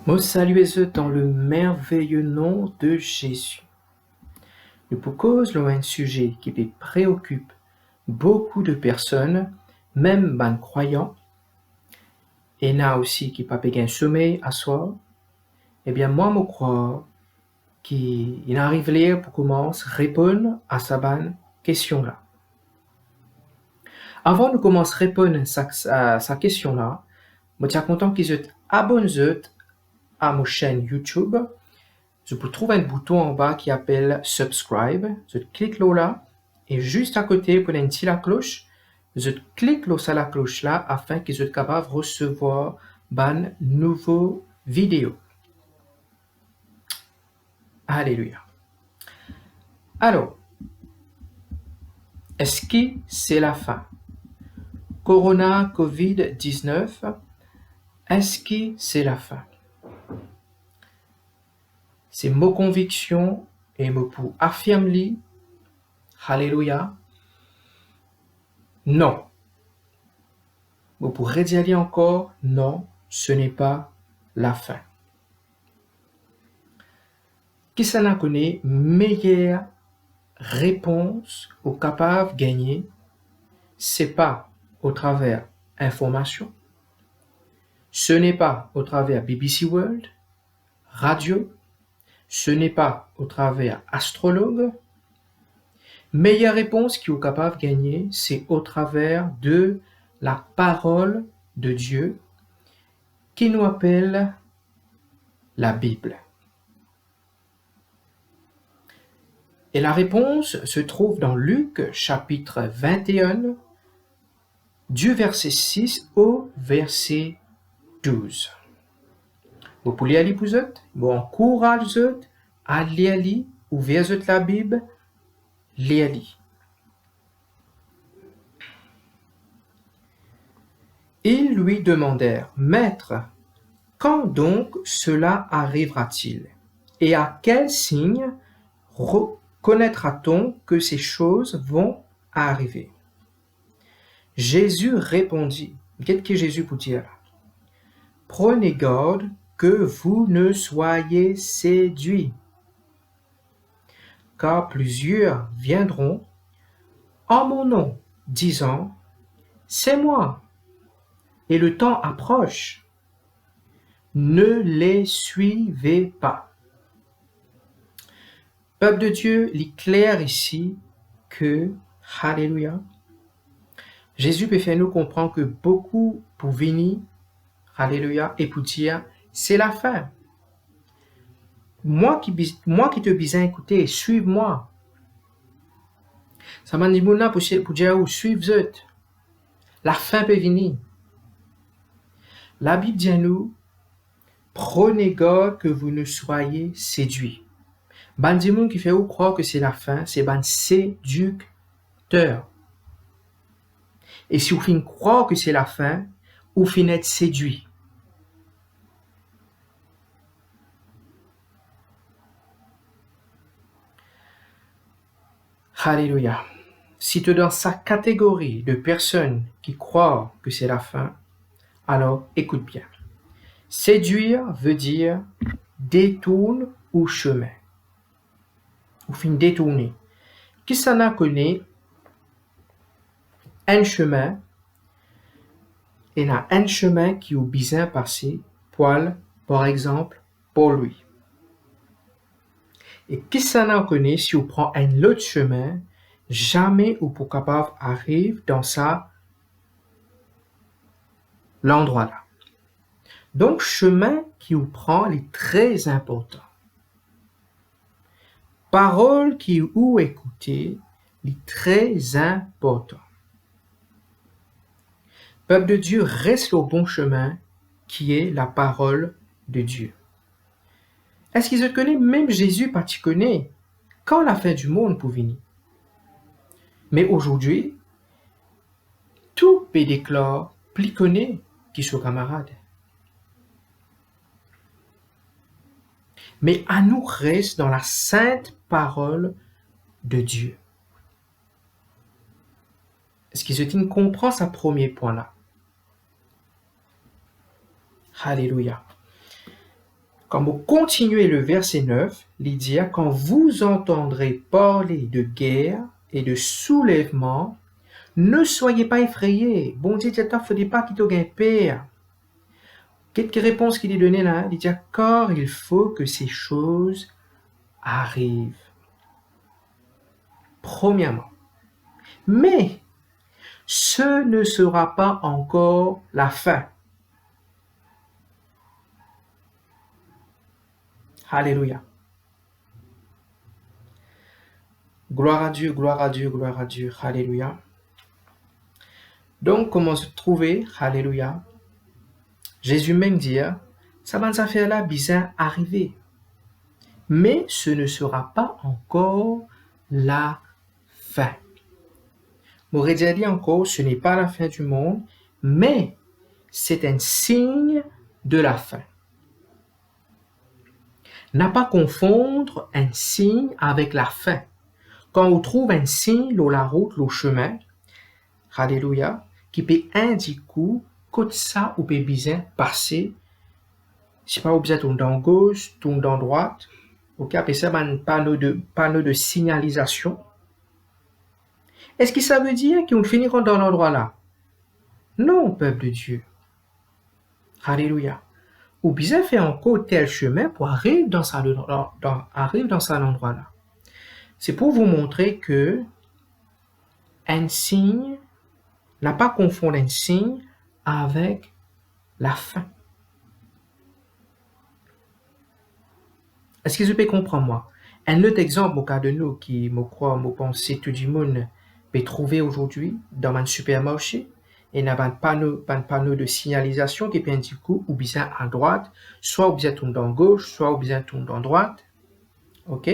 Me saluez dans le merveilleux nom de Jésus. Nous proposons un sujet qui préoccupe beaucoup de personnes, même les croyants, et n'a aussi qui pas un sommeil à soi. Eh bien, moi, je crois qu'il arrive là pour commencer à répondre à sa question-là. Avant de commencer à répondre à sa question-là, je suis content qu'ils soient abonnés à ma chaîne YouTube. Je peux trouver un bouton en bas qui appelle Subscribe. Je clique là et juste à côté, pour une petite cloche, je clique sur la cloche là afin que je sois capable de recevoir une nouvelle vidéo. Alléluia. Alors, est-ce que c'est la fin? Corona, Covid-19, est-ce que c'est la fin? C'est ma conviction et me pour affirmer, Alléluia, non. Vous pourrez dire encore, non, ce n'est pas la fin. Qui s'en a connu meilleure réponse ou capable de gagner, c'est pas au travers information, ce n'est pas au travers BBC World, radio, ce n'est pas au travers astrologue. Meilleure réponse qui est capable de gagner, c'est au travers de la parole de Dieu qui nous appelle la Bible. Et la réponse se trouve dans Luc chapitre 21, du verset 6 au verset 12. Vous pouvez aller pour eux, vous encouragez eux à lire, ouvrir la Bible, lire. Ils lui demandèrent, Maître, quand donc cela arrivera-t-il? Et à quel signe reconnaîtra-t-on que ces choses vont arriver? Jésus répondit, qu'est-ce que Jésus peut dire là? Prenez garde que vous ne soyez séduits, car plusieurs viendront en mon nom, disant, c'est moi, et le temps approche. Ne les suivez pas. Peuple de Dieu, il est clair ici que, Alléluia, Jésus peut faire nous comprendre que beaucoup pour venir, Alléluia, et pour dire, c'est la fin. Moi qui te besoin écouter, suive-moi. Ça m'a dit, pour dire, suive-le. La fin peut venir. La Bible dit à nous, prenez garde que vous ne soyez séduits. Ban di moun qui fait ou croire que c'est la fin, c'est ban séducteur. Et si vous finissez croire que c'est la fin, vous finissez être séduit. Alléluia. Si tu es dans sa catégorie de personnes qui croient que c'est la fin, alors écoute bien. Séduire veut dire détourne ou chemin. Ou fin détourner. Qui s'en a connu un chemin et il y a un chemin qui est besoin de passer par exemple, pour lui. Et qui s'en a connu si on prend un autre chemin, jamais on peut capable arriver dans l'endroit là. Donc, chemin qui vous prend est très important. Parole qui vous écoutez est très important. Peuple de Dieu reste au bon chemin qui est la parole de Dieu. Est-ce qu'ils se connaissent? Même Jésus pas t'y connaît. Quand la fin du monde pour venir? Mais aujourd'hui, tout peut déclarer plus connaît qui sont camarades. Mais à nous reste dans la sainte parole de Dieu. Est-ce qu'ils comprend ce premier point là? Alléluia. Quand vous continuez le verset 9, il dit, quand vous entendrez parler de guerre et de soulèvement, ne soyez pas effrayés. Bon Dieu, il ne faut pas qu'il te gagne peur. Quelle réponse qu'il est donnée là? Il dit, car il faut que ces choses arrivent. Premièrement. Mais ce ne sera pas encore la fin. Alléluia. Gloire à Dieu, gloire à Dieu, gloire à Dieu. Alléluia. Donc, comment se trouver? Alléluia. Jésus même dit, ça va nous faire là bizarre arriver. Mais ce ne sera pas encore la fin. M'aurait dit encore, ce n'est pas la fin du monde, mais c'est un signe de la fin. N'a pas confondre un signe avec la fin. Quand on trouve un signe sur la route, le chemin, alléluia, qui peut indiquer que ça ou peut bien passer, je sais pas où bien tourne dans gauche, tourne dans droite, ok, après ça un panneau de signalisation. Est-ce que ça veut dire qu'on finira dans l'endroit là? Non, peuple de Dieu. Alléluia. Ou bien faire encore tel chemin pour arriver dans cet endroit là. C'est pour vous montrer que un signe n'a pas confondre un signe avec la fin. Est-ce que vous pouvez comprendre moi? Un autre exemple au cas de nous qui me croit, me pense tout du monde peut trouver aujourd'hui dans un supermarché et il y a un panneau de signalisation qui peut indiquer ou bien à droite, soit ou bien tourne dans gauche, soit ou bien tourne dans droite. Ok?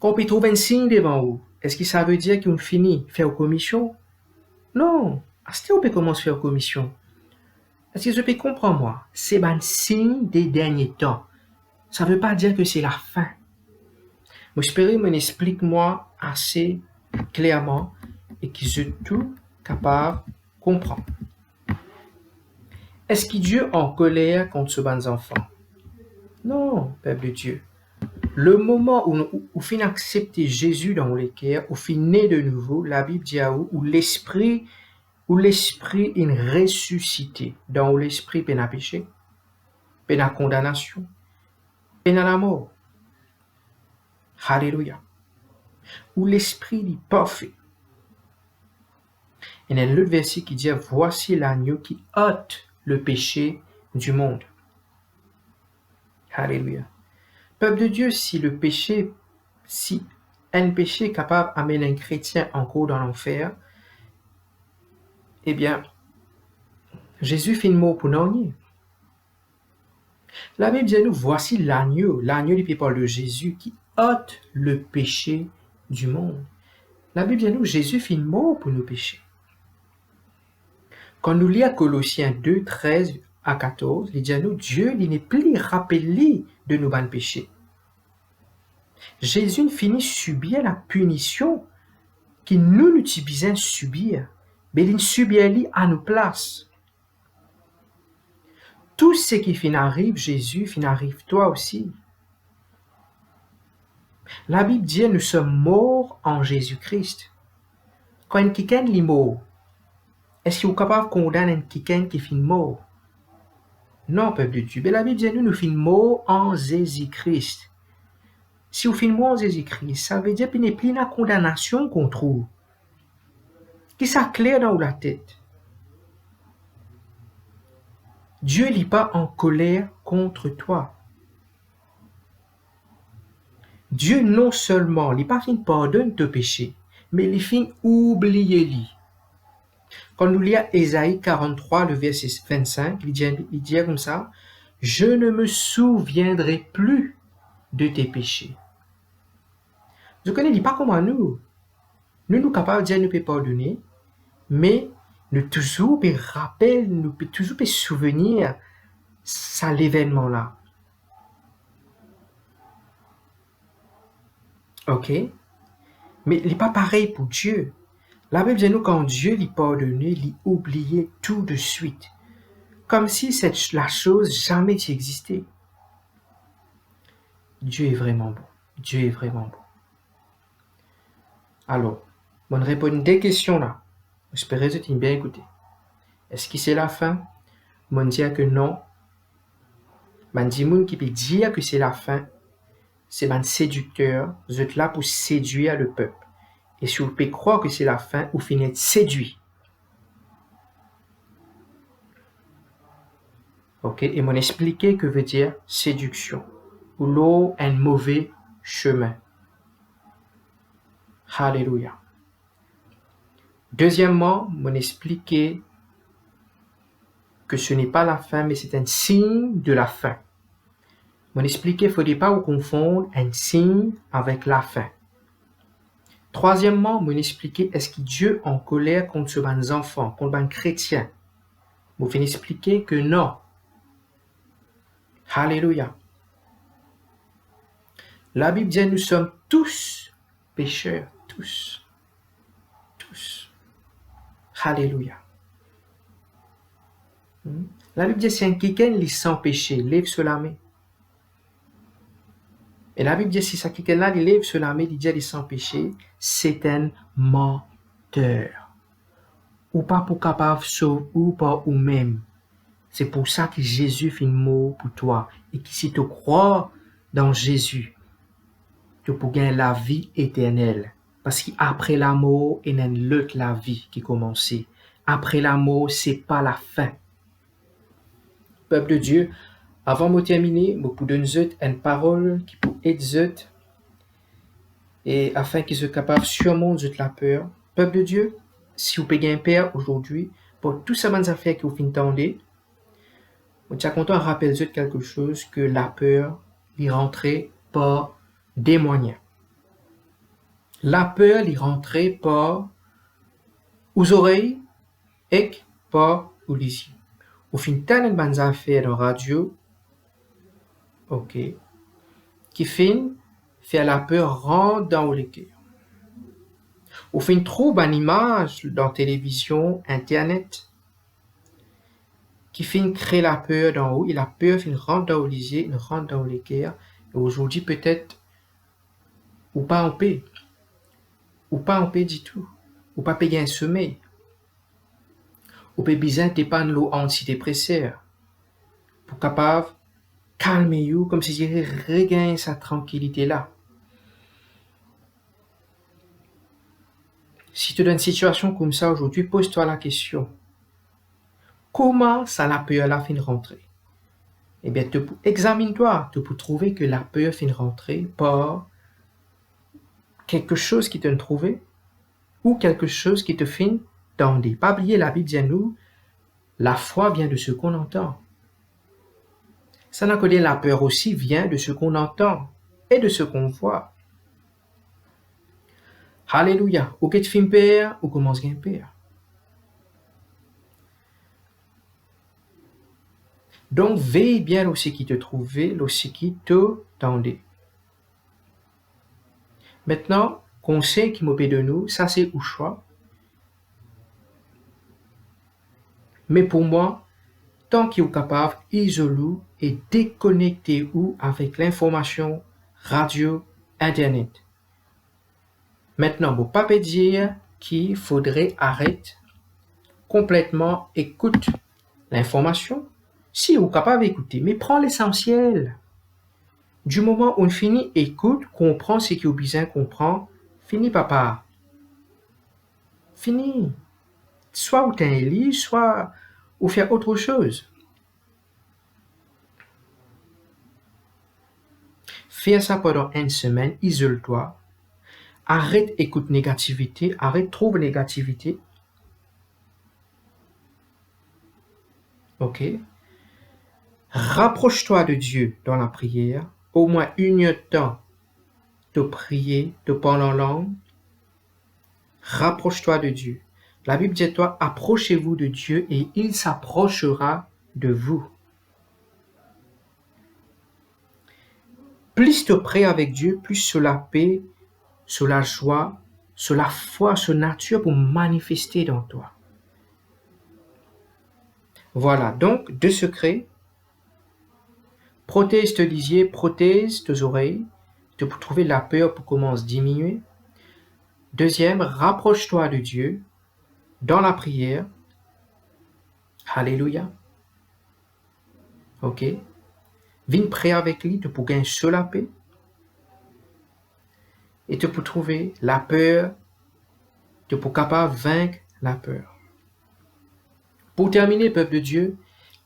Quand on peut trouver un signe devant vous, est-ce que ça veut dire qu'on finit faire commission? Non. Est-ce qu'on peut commencer à faire commission? Est-ce que je peux comprendre moi? C'est un signe des derniers temps. Ça ne veut pas dire que c'est la fin. J'espère que explique-moi assez clairement et que je suis tout capable de comprendre. Est-ce que Dieu est en colère contre ce bons enfants? Non, peuple de Dieu. Le moment où fin accepter Jésus dans le cœur, où fin né de nouveau, la Bible dit à où l'esprit est ressuscité, dans l'esprit peine à péché, peine à condamnation, peine à la mort. Alléluia. Où l'esprit est parfait. Il y a un autre verset qui dit, voici l'agneau qui ôte le péché du monde. Alléluia. Peuple de Dieu, si un péché est capable d'amener un chrétien encore dans l'enfer, eh bien, Jésus fait une mort pour nous. La Bible dit nous, voici l'agneau du peuple de Jésus qui ôte le péché du monde. La Bible dit nous, Jésus fait une mort pour nos péchés. Quand nous lisons Colossiens 2, 13 à 14, il dit à nous, Dieu il n'est plus rappelé de nos bons péchés. Jésus finit subir la punition que nous utilisons subir, mais il subit à nos places. Tout ce qui fin arrive, Jésus, fin arrive toi aussi. La Bible dit nous sommes morts en Jésus-Christ. Quand quelqu'un est mort, est-ce qu'il est capable de condamner quelqu'un qui fin mort? Non, peuple de Dieu. Mais la Bible dit nous fin morts en Jésus-Christ. Si vous fin mort en Jésus-Christ, ça veut dire qu'il n'y a plus de condamnation contre vous. Qui ça clair dans la tête? Dieu n'est pas en colère contre toi. Dieu non seulement n'est pas fin pardonne tes péchés, mais il fin oublier lui. Quand nous lisons Ésaïe 43, le verset 25, il dit comme ça, « Je ne me souviendrai plus de tes péchés. » Je connais, il dit pas comme à nous. Nous sommes capables de dire nous peut pardonner, mais nous toujours peut rappeler, nous peut toujours peut souvenir ça l'événement là. Ok? Mais il n'est pas pareil pour Dieu. La Bible dit nous quand Dieu lui pardonne, il oublie tout de suite. Comme si la chose jamais existait. Dieu est vraiment bon. Dieu est vraiment bon. Alors, on répond des questions là. J'espère que tu as bien écouté. Est-ce que c'est la fin? On dit que non. On dit qui peut dire que c'est la fin. C'est un séducteur. Vous êtes là pour séduire le peuple. Et si vous pouvez croire que c'est la fin, vous finissez séduit. Ok? Et m'en expliquer que veut dire séduction. Ou l'eau un mauvais chemin. Alléluia. Deuxièmement, m'en expliquer que ce n'est pas la fin, mais c'est un signe de la fin. M'en expliquer, il ne faudrait pas vous confondre un signe avec la fin. Troisièmement, m'en expliquer, est-ce que Dieu est en colère contre ces enfants, contre les chrétiens? M'en expliquer que non. Alléluia. La Bible dit, nous sommes tous pécheurs, tous. Tous. Alléluia. La Bible dit, si un quelqu'un est sans péché, lève sur la main. Et la Bible dit, si ça quelqu'un-là, il lève sur la main, il dit, il est sans péché, c'est un menteur. Ou pas pour capable sauver, ou pas ou même. C'est pour ça que Jésus fait mot pour toi. Et que si tu crois dans Jésus, tu peux gagner la vie éternelle. Parce qu'après la mort, il y a une autre la vie qui commence. Après la mort, c'est pas la fin. Peuple de Dieu, avant de terminer, je vous donne une parole qui peut aider et afin qu'ils soient capables de surmonter la peur. Peuple de Dieu, si vous payez un père aujourd'hui, pour tout ça, les affaires que vous entendez, on est content de rappeler quelque chose que la peur est rentrée par des moyens. La peur est rentrée par aux oreilles et par aux yeux. Au fin tant de bonnes affaires dans la radio, ok, qui fait la peur rentrer dans le cœur. Au fin trop bonnes images dans la télévision, internet, qui fait créer la peur dans haut, et la peur fin rentre dans les yeux, rentre dans le cœur. Et aujourd'hui peut-être, ou pas en paix, ou pas en paix du tout, ou pas payer un sommeil. Ou peut besoin de prendre l'eau antidépresseur pour capable calmer vous comme si j'ai regagné sa tranquillité là. Si tu es dans une situation comme ça aujourd'hui, pose-toi la question. Comment ça la peur la fin de rentrer? Eh bien, examine-toi, tu peux trouver que la peur fin de rentrer par quelque chose qui te trouvé ou quelque chose qui te fin d'enlever. Pas oublier, la Bible dit à nous, la foi vient de ce qu'on entend. Ça n'a que dire la peur aussi vient de ce qu'on entend et de ce qu'on voit. Alléluia. Ou que tu finis peur, ou commence à peur. Donc, veille bien aussi qui te trouvait, aussi qui te tendait. Maintenant, conseil qui m'opère de nous, ça c'est au choix. Mais pour moi, tant qu'il est capable, isolez et déconnectez-vous avec l'information, radio, internet. Maintenant, vous ne pouvez pas dire qu'il faudrait arrêter complètement écoute l'information. Si vous êtes capable d'écouter, mais prends l'essentiel. Du moment où on finit, écoute, comprend ce qu'il y a besoin de comprendre, fini papa. Fini. Soit vous t'es un lit, soit vous faire autre chose. Fais ça pendant une semaine, isole-toi. Arrête écoute négativité, arrête trouve négativité. Ok? Rapproche-toi de Dieu dans la prière. Au moins une heure de temps de prier, de parler en langue. Rapproche-toi de Dieu. La Bible dit toi, approchez-vous de Dieu et il s'approchera de vous. Plus tu pries avec Dieu, plus sur la paix, sur la joie, sur la foi, sur la nature pour manifester dans toi. Voilà, donc, 2 secrets. Protège tes lisiers, protège tes oreilles, pour trouver la peur pour commencer à diminuer. Deuxième, rapproche-toi de Dieu dans la prière. Alléluia. Ok. Viens prier avec lui pour gagner sur la paix. Et pour trouver la peur, pour capable vaincre la peur. Pour terminer, peuple de Dieu,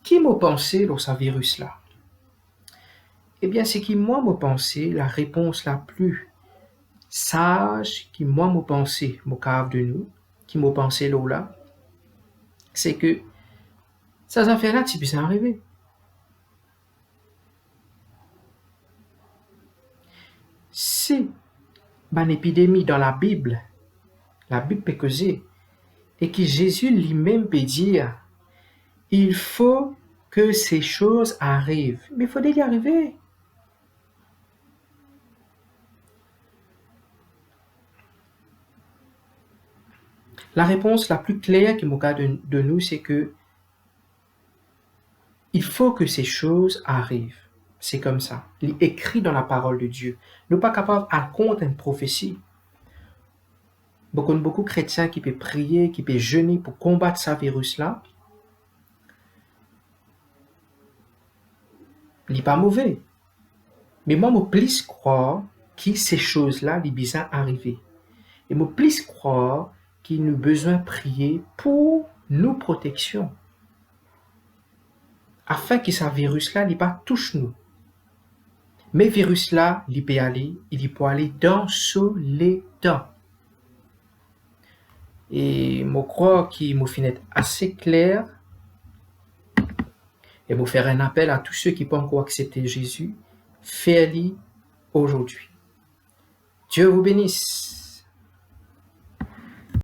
qui m'a pensé dans ce virus-là? Eh bien, c'est qui moi m'a pensé la réponse la plus sage qui moi m'a pensé, mon cave de nous, qui m'a pensé là, c'est que ça affaire là, tu peux arriver. Si une épidémie dans la Bible peut causer, et que Jésus lui-même peut dire, il faut que ces choses arrivent. Mais il faut y arriver. La réponse la plus claire qui m'a de nous, c'est que il faut que ces choses arrivent. C'est comme ça. Il est écrit dans la parole de Dieu. Nous pas capables à compte une prophétie. Beaucoup de chrétiens qui peuvent prier, qui peuvent jeûner pour combattre ce virus-là. Il n'est pas mauvais. Mais moi, je plus croire que ces choses-là, les bizarres arriver. Et je plus croire qu'il nous besoin de prier pour nos protections. Afin que ce virus-là ne pas touche nous. Mais virus-là, il peut aller dans les dents. Et je crois qu'il m'a fini assez clair. Et je faire un appel à tous ceux qui peuvent encore accepter Jésus. Faites-le aujourd'hui. Dieu vous bénisse.